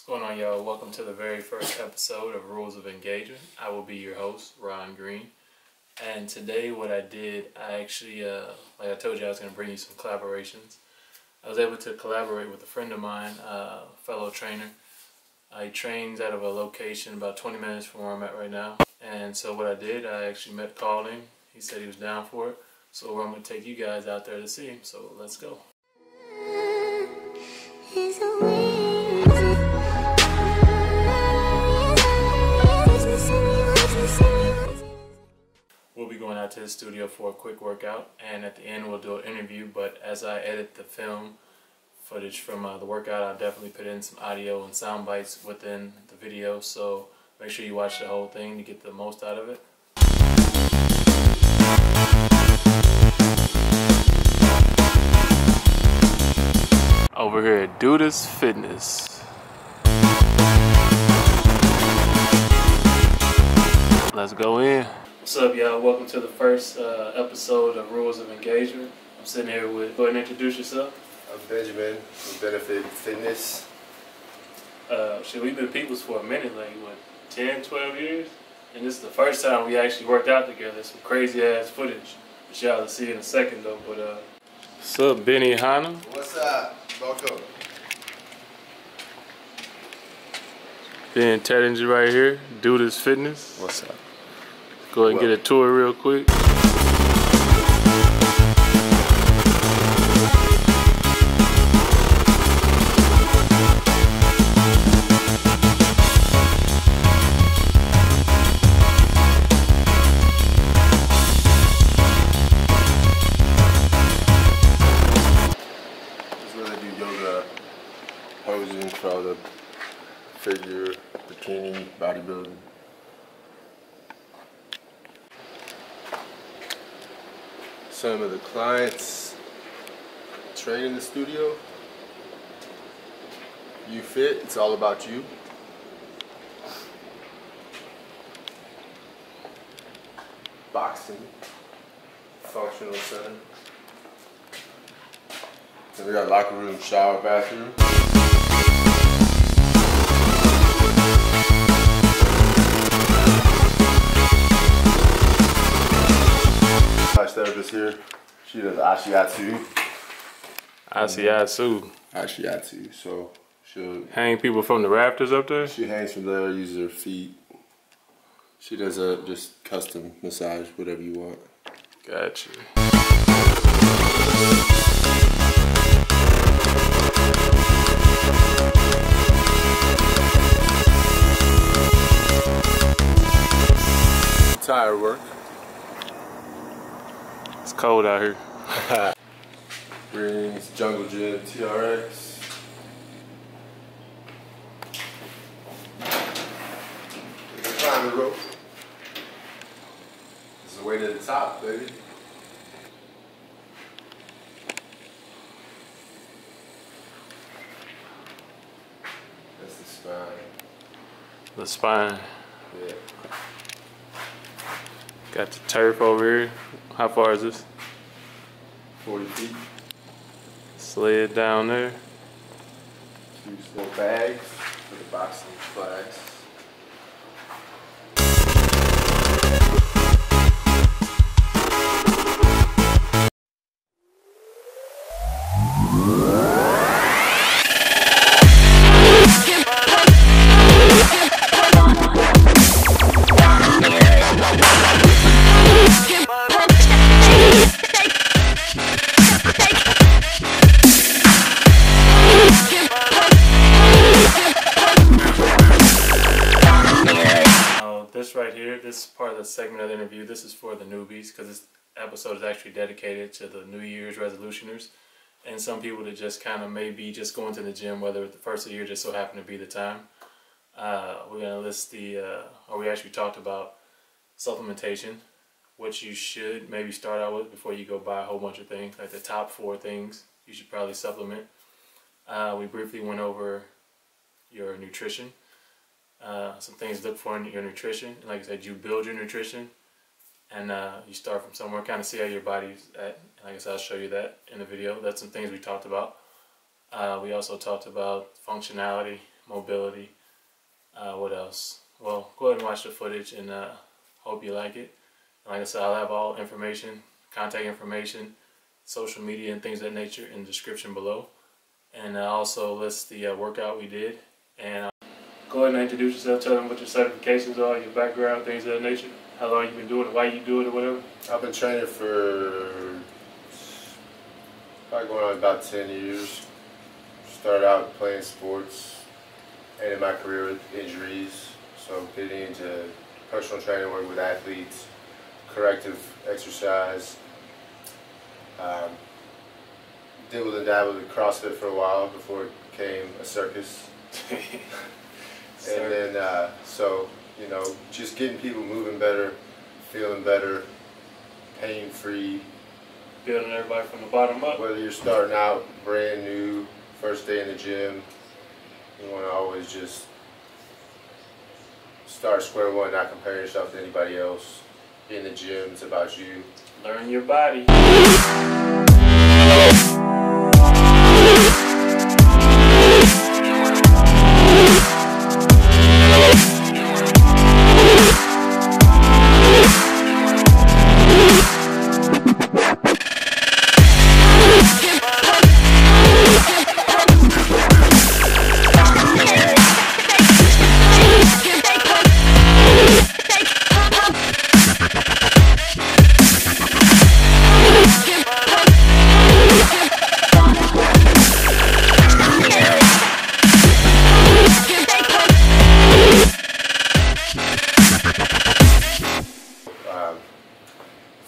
What's going on, y'all? Welcome to the very first episode of Rules of Engagement. I will be your host, Ron Green. And today what I did, I actually, like I told you, I was going to bring you some collaborations. I was able to collaborate with a friend of mine, a fellow trainer. He trains out of a location about 20 minutes from where I'm at right now. And so what I did, I actually called him. He said he was down for it. So I'm going to take you guys out there to see him. So let's go. We'll be going out to his studio for a quick workout, and at the end we'll do an interview. But as I edit the film footage from the workout, I'll definitely put in some audio and sound bites within the video, so make sure you watch the whole thing to get the most out of it. Over here at Dudas Fitness. Let's go in. What's up, y'all? Welcome to the first episode of Rules of Engagement. I'm sitting here with, go ahead and introduce yourself. I'm Benjamin from Benefit Fitness. Shit, we've been peoples for a minute, like what, 10, 12 years? And this is the first time we actually worked out together. Some crazy ass footage, which y'all will see in a second though. But what's up, Benny Hanna? What's up? Welcome. Ben Tettinger right here, Dudas Fitness. What's up? Go ahead and get a tour real quick. Just really do yoga posing for all the figure, bikini, bodybuilding. Some of the clients train in the studio. You fit, it's all about you. Boxing, functional center. And we got locker room, shower, bathroom. My therapist here, she does ashiatsu. Ashiatsu, so she'll Hang people from the rafters up there? She hangs from there, uses her feet. She does a just custom massage, whatever you want. Gotcha. Tire work. It's cold out here. Rings, Jungle Gym, TRX. There's a climbing rope. This is the way to the top, baby. That's the spine. The spine. Yeah. Got the turf over here. How far is this? 40 feet. Sled down there. 2 small bags for the boxing flags. This part of the segment of the interview, this is for the newbies because this episode is actually dedicated to the New Year's resolutioners and some people that just kind of maybe just going to the gym, whether the first of the year just so happened to be the time. We're going to list we actually talked about supplementation, what you should maybe start out with before you go buy a whole bunch of things, like the top 4 things you should probably supplement. We briefly went over your nutrition. Some things to look for in your nutrition. Like I said, you build your nutrition and you start from somewhere, kind of see how your body's at. And like I said, I'll show you that in the video. That's some things we talked about. We also talked about functionality, mobility. What else? Well, go ahead and watch the footage, and hope you like it. Like I said, I'll have all information, contact information, social media, and things of that nature in the description below. And also list the workout we did. And go ahead and introduce yourself, tell them what your certifications are, your background, things of that nature, how long you've been doing it, why you do it, or whatever. I've been training for probably going on about 10 years. Started out playing sports, ended my career with injuries, so getting into personal training, work with athletes, corrective exercise. Dibbled and dabbled with CrossFit for a while before it became a circus. And then, so, you know, just getting people moving better, feeling better, pain-free. Building everybody from the bottom up. Whether you're starting out brand new, first day in the gym, you want to always just start square one, not compare yourself to anybody else. In the gym, it's about you. Learn your body.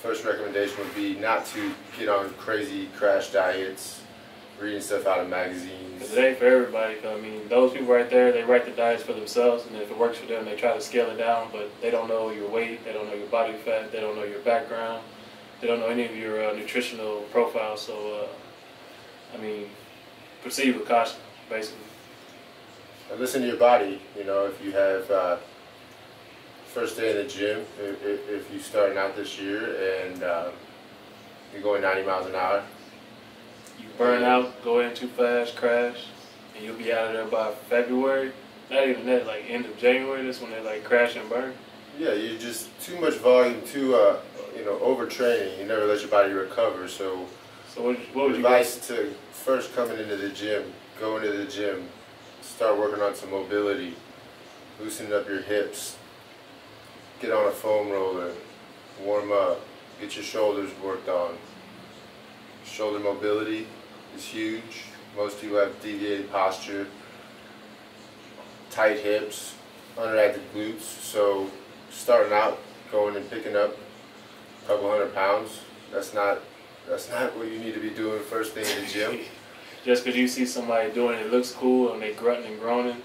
First recommendation would be not to get on crazy crash diets, reading stuff out of magazines. Because it ain't for everybody. I mean, those people right there, they write the diets for themselves, and if it works for them, they try to scale it down, but they don't know your weight, they don't know your body fat, they don't know your background, they don't know any of your nutritional profile. So, I mean, proceed with caution, basically. And listen to your body. You know, if you have first day in the gym, if you're starting out this year and you're going 90 miles an hour. You burn out, go in too fast, crash, and you'll be out of there by February. Not even that, like end of January, that's when they like crash and burn. Yeah, you're just too much volume, too, you know, overtraining. You never let your body recover. So what would you advice to first coming into the gym, go into the gym, start working on some mobility, loosening up your hips. Get on a foam roller, warm up, get your shoulders worked on. Shoulder mobility is huge. Most people have deviated posture, tight hips, underactive glutes. So starting out, going and picking up a couple 100 pounds, that's not what you need to be doing first thing in the gym. Just because you see somebody doing it, looks cool and they grunting and groaning.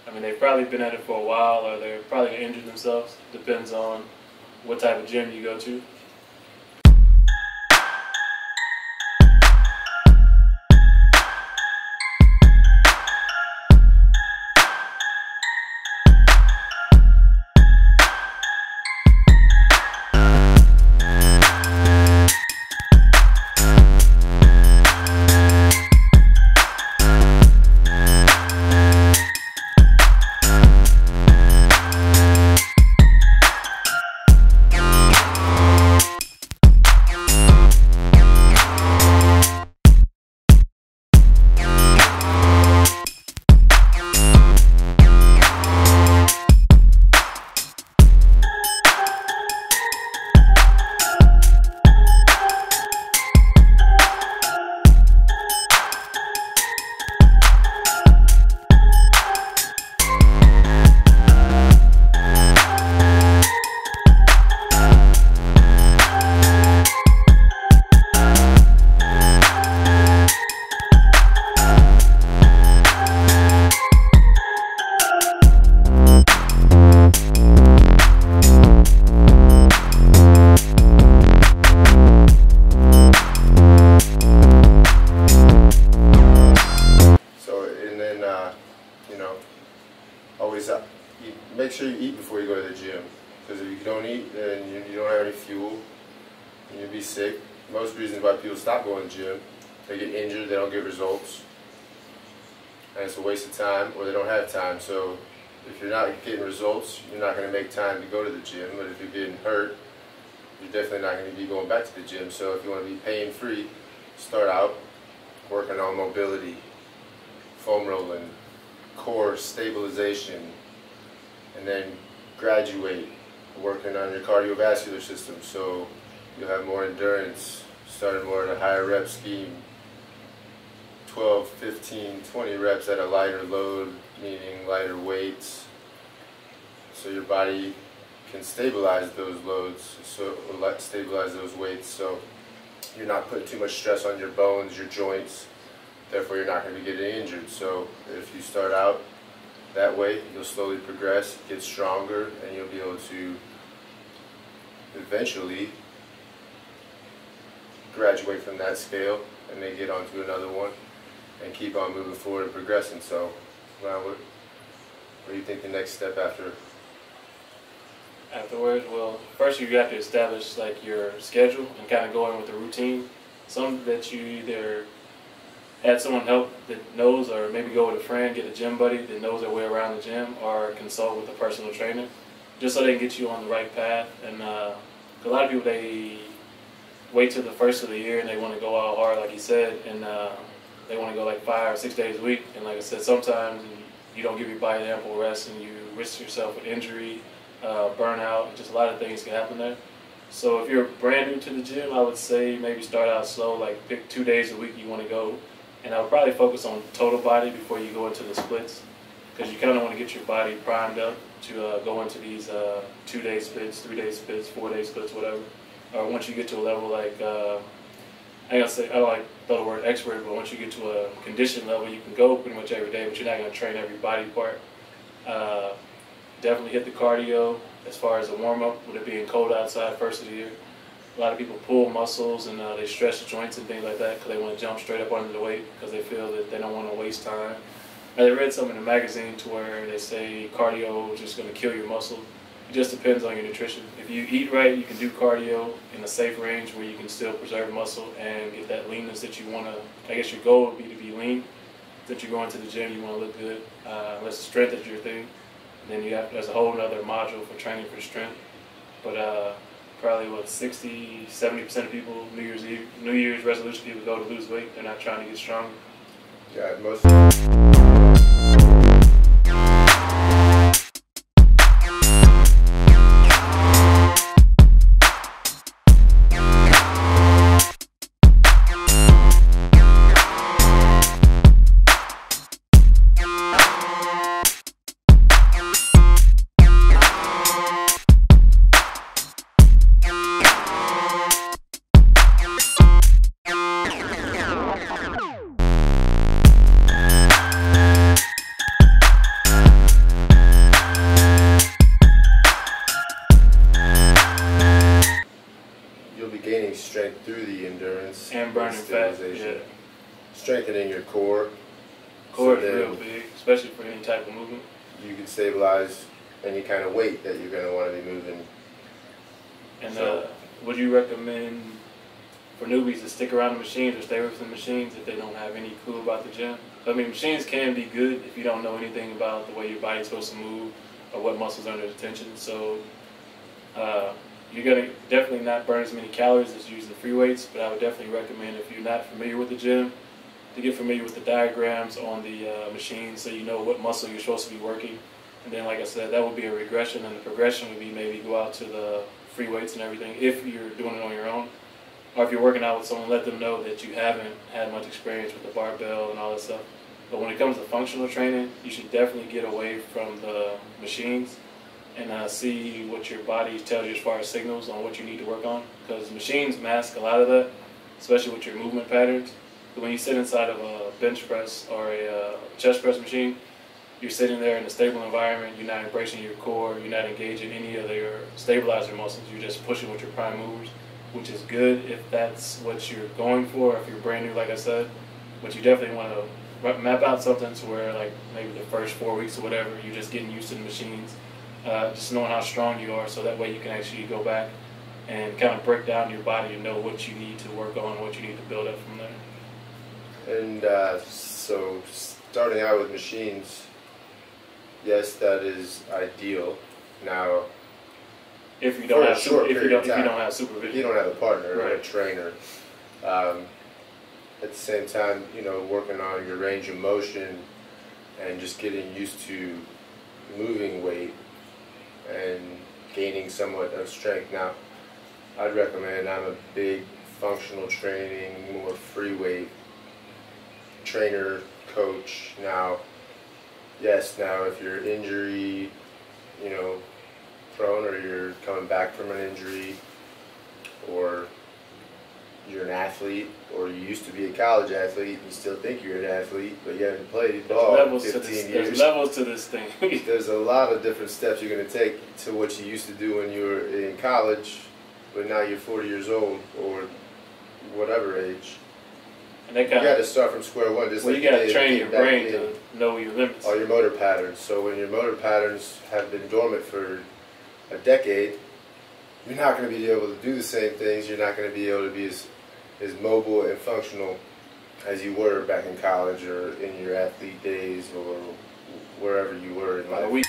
I mean, they've probably been at it for a while, or they're probably injured themselves. Depends on what type of gym you go to. make sure you eat before you go to the gym. Because if you don't eat, then you don't have any fuel, and you'll be sick. Most reasons why people stop going to the gym, they get injured, they don't get results. and it's a waste of time, or they don't have time. So if you're not getting results, you're not going to make time to go to the gym. But if you're getting hurt, you're definitely not going to be going back to the gym. So if you want to be pain-free, start out working on mobility, foam rolling, core stabilization, and then graduate working on your cardiovascular system. So you'll have more endurance, starting more at a higher rep scheme, 12, 15, 20 reps at a lighter load, meaning lighter weights, so your body can stabilize those loads, so stabilize those weights, so you're not putting too much stress on your bones, your joints, therefore you're not going to be getting injured. So if you start out that way, you'll slowly progress, get stronger, and you'll be able to eventually graduate from that scale and then get onto another one and keep on moving forward and progressing. So, what do you think the next step afterwards? Well, first you have to establish like your schedule and kind of go in with a routine. Some that you either had someone help that knows, or maybe go with a friend, get a gym buddy that knows their way around the gym, or consult with a personal trainer, just so they can get you on the right path. And a lot of people, they wait till the first of the year and they want to go out hard, like you said, and they want to go like 5 or 6 days a week. And like I said, sometimes you don't give your body ample rest and you risk yourself with injury, burnout, just a lot of things can happen there. So if you're brand new to the gym, I would say maybe start out slow, like pick 2 days a week you want to go. And I would probably focus on total body before you go into the splits, because you kind of want to get your body primed up to go into these 2-day splits, 3-day splits, 4-day splits, whatever. Or once you get to a level like, I don't like throw the word expert, but once you get to a condition level, you can go pretty much every day, but you're not going to train every body part. Definitely hit the cardio as far as a warm-up, with it being cold outside first of the year. A lot of people pull muscles and they stretch the joints and things like that because they want to jump straight up under the weight because they feel that they don't want to waste time. I read something in a magazine to where they say cardio is just going to kill your muscle. It just depends on your nutrition. If you eat right, you can do cardio in a safe range where you can still preserve muscle and get that leanness that you want to. I guess your goal would be to be lean. That you're going to the gym, you want to look good. Unless strength is your thing, then there's a whole other module for training for strength. But probably 60-70% of people, New Year's resolution people go to lose weight. They're not trying to get stronger. Yeah, most. Gaining strength through the endurance and burning fat. Yeah. Strengthening your core. Core is real big, especially for any type of movement. You can stabilize any kind of weight that you're going to want to be moving. And would you recommend for newbies to stick around the machines or stay with the machines if they don't have any clue about the gym? I mean, machines can be good if you don't know anything about the way your body's supposed to move or what muscles are under tension. So you're going to definitely not burn as many calories as using the free weights, but I would definitely recommend, if you're not familiar with the gym, to get familiar with the diagrams on the machine so you know what muscle you're supposed to be working. And then, like I said, that would be a regression, and the progression would be maybe go out to the free weights and everything if you're doing it on your own. Or if you're working out with someone, let them know that you haven't had much experience with the barbell and all that stuff. But when it comes to functional training, you should definitely get away from the machines and see what your body tells you as far as signals on what you need to work on. Because machines mask a lot of that, especially with your movement patterns. But when you sit inside of a bench press or a chest press machine, you're sitting there in a stable environment, you're not embracing your core, you're not engaging any of your stabilizer muscles, you're just pushing with your prime movers, which is good if that's what you're going for, if you're brand new, like I said. But you definitely want to map out something to where, like, maybe the first 4 weeks or whatever, you're just getting used to the machines. Just knowing how strong you are, so that way you can actually go back and kind of break down your body and know what you need to work on, what you need to build up from there. And so starting out with machines, yes, that is ideal. Now, if you don't have supervision, if you don't have a partner or a right. trainer. At the same time, you know, working on your range of motion and just getting used to moving weight and gaining somewhat of strength. Now, I'd recommend, I'm a big functional training, more free weight trainer, coach. Now, yes, now if you're injury, you know, prone, or you're coming back from an injury, or you're an athlete, or you used to be a college athlete, and you still think you're an athlete, but you haven't played ball in 15 years. There's levels to this thing. There's a lot of different steps you're going to take to what you used to do when you were in college, but now you're 40 years old, or whatever age. And that you got to start from square one. Just well, like you got to train your brain to know your limits. All your motor patterns. So when your motor patterns have been dormant for a decade, you're not going to be able to do the same things. You're not going to be able to be as mobile and functional as you were back in college or in your athlete days or wherever you were in life.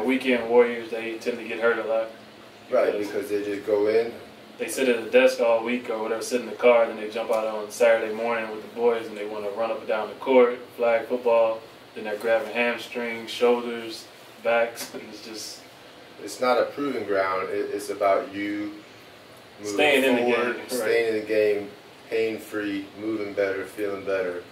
Weekend warriors, they tend to get hurt a lot. Right, because they just go in. They sit at the desk all week or whatever, sit in the car, and then they jump out on Saturday morning with the boys and they want to run up and down the court, flag football, then they're grabbing hamstrings, shoulders, backs, and it's just... It's not a proving ground, it's about you moving staying forward, in the game. staying in the game, pain-free, moving better, feeling better.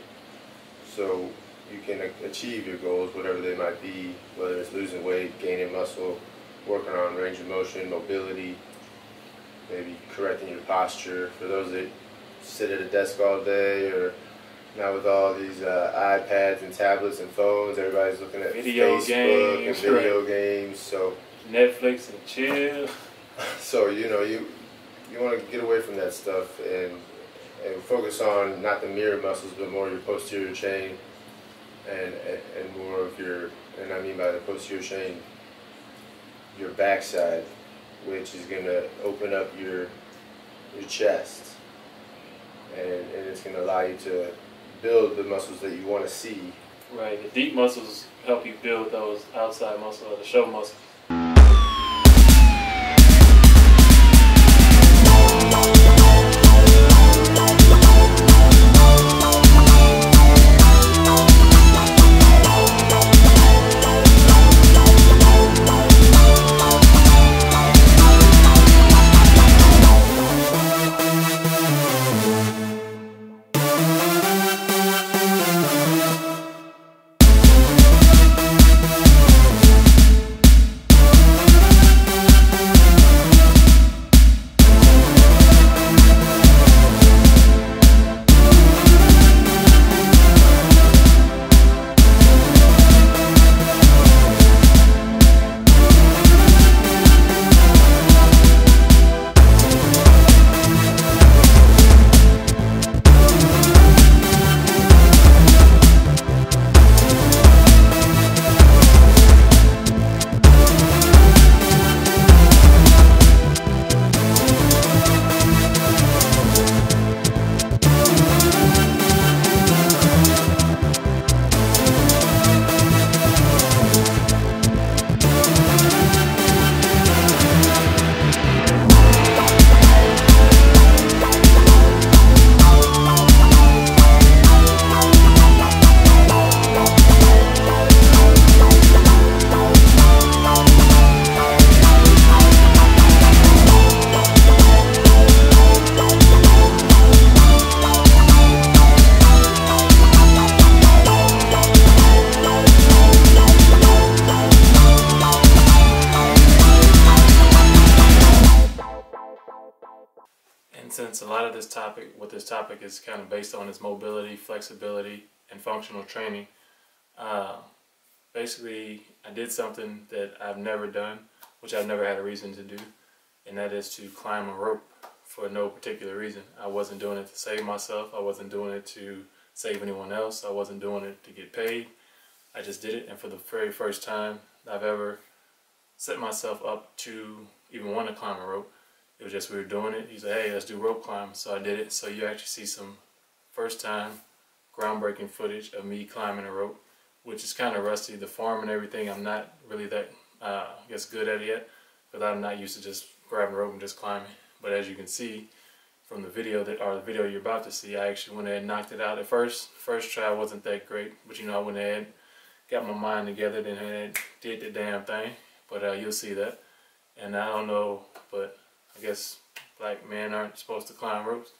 So you can achieve your goals, whatever they might be, whether it's losing weight, gaining muscle, working on range of motion, mobility, maybe correcting your posture. For those that sit at a desk all day, or now with all these iPads and tablets and phones, everybody's looking at video Facebook games, and video games. So Netflix and chill. So you know you want to get away from that stuff and focus on not the mirror muscles, but more your posterior chain. And more of your, and I mean by the posterior chain, your backside, which is going to open up your chest, and it's going to allow you to build the muscles that you want to see. Right, the deep muscles help you build those outside muscles, or the show muscles. And since a lot of this topic is kind of based on is mobility, flexibility, and functional training, basically I did something that I've never done, which I've never had a reason to do, and that is to climb a rope for no particular reason. I wasn't doing it to save myself. I wasn't doing it to save anyone else. I wasn't doing it to get paid. I just did it, and for the very first time I've ever set myself up to even want to climb a rope, it was just we were doing it. He said, hey, let's do rope climb. So I did it. So you actually see some first time groundbreaking footage of me climbing a rope, which is kind of rusty. The form and everything, I'm not really that, I guess, good at it yet, because I'm not used to just grabbing a rope and just climbing. But as you can see from the video the video you're about to see, I actually went ahead and knocked it out. At first try wasn't that great, but you know, I went ahead, got my mind together, then did the damn thing. But you'll see that. And I don't know, but I guess black men aren't supposed to climb ropes.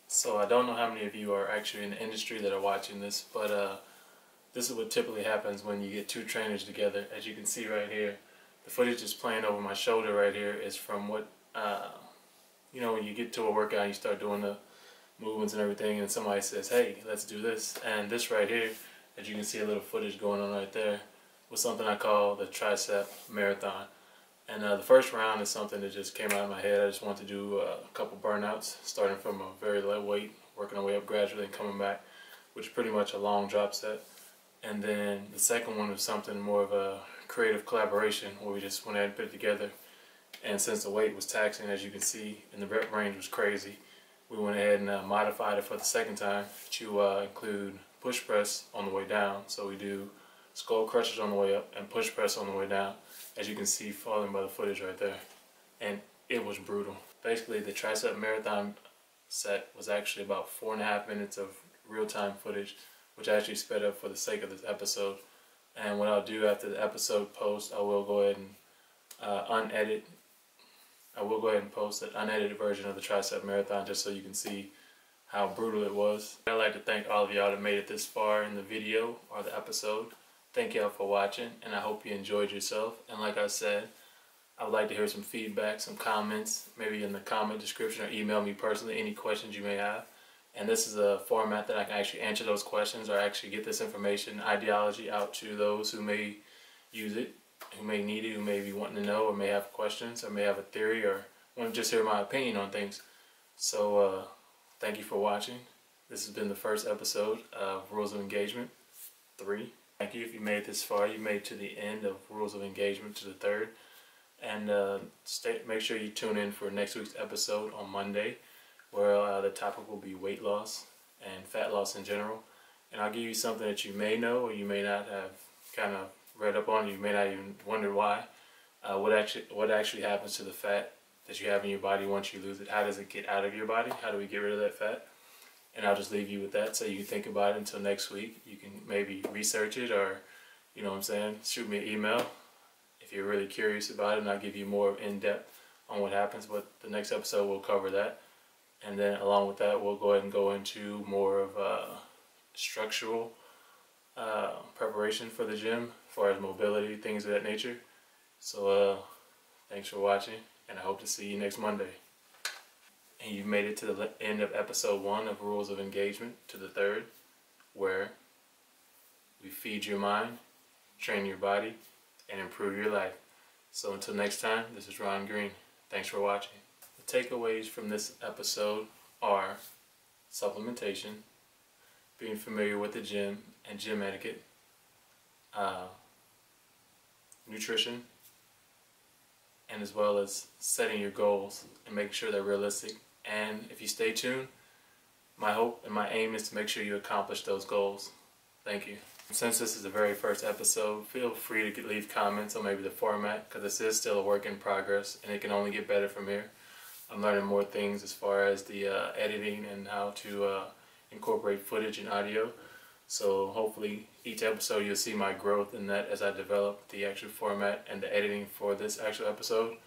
So I don't know how many of you are actually in the industry that are watching this, but this is what typically happens when you get two trainers together. As you can see right here, the footage is playing over my shoulder right here is from what, you know, when you get to a workout and you start doing the movements and everything and somebody says, hey, let's do this. And this right here, as you can see a little footage going on right there, was something I call the tricep marathon. And the first round is something that just came out of my head. I just wanted to do a couple burnouts, starting from a very light weight, working our way up gradually and coming back, which is pretty much a long drop set. And then the second one was something more of a creative collaboration where we just went ahead and put it together. And since the weight was taxing, as you can see, and the rep range was crazy, we went ahead and modified it for the second time to include push press on the way down. So we do skull crushes on the way up and push press on the way down, as you can see falling by the footage right there. And it was brutal. Basically, the tricep marathon set was actually about 4.5 minutes of real-time footage, which I actually sped up for the sake of this episode. And what I'll do after the episode post, I will go ahead and post an unedited version of the tricep marathon just so you can see how brutal it was. I'd like to thank all of y'all that made it this far in the video or the episode. Thank y'all for watching, and I hope you enjoyed yourself. And like I said, I would like to hear some feedback, some comments, maybe in the comment description, or email me personally any questions you may have. And this is a format that I can actually answer those questions or actually get this information, ideology out to those who may use it, who may need it, who may be wanting to know or may have questions or may have a theory or want to just hear my opinion on things. So thank you for watching. This has been the first episode of Rules of Engagement 3. Thank you if you made it this far. You made it to the end of Rules of Engagement, to the third. And make sure you tune in for next week's episode on Monday, where the topic will be weight loss and fat loss in general. And I'll give you something that you may know or you may not have kind of read up on. You may not even wonder why. What actually happens to the fat that you have in your body once you lose it? How does it get out of your body? How do we get rid of that fat? And I'll just leave you with that so you can think about it until next week. You can maybe research it, or, you know what I'm saying, shoot me an email if you're really curious about it, and I'll give you more in-depth on what happens. But the next episode will cover that. And then along with that, we'll go ahead and go into more of structural preparation for the gym, as far as mobility, things of that nature. So thanks for watching, and I hope to see you next Monday. And you've made it to the end of episode 1 of Rules of Engagement, to the third, where we feed your mind, train your body, and improve your life. So until next time, this is Ron Green. Thanks for watching. The takeaways from this episode are supplementation, being familiar with the gym and gym etiquette, nutrition, and as well as setting your goals and making sure they're realistic. And if you stay tuned, my hope and my aim is to make sure you accomplish those goals. Thank you. Since this is the very first episode, feel free to leave comments on maybe the format, because this is still a work in progress and it can only get better from here. I'm learning more things as far as the editing and how to incorporate footage and audio. So hopefully each episode you'll see my growth in that as I develop the actual format and the editing for this actual episode.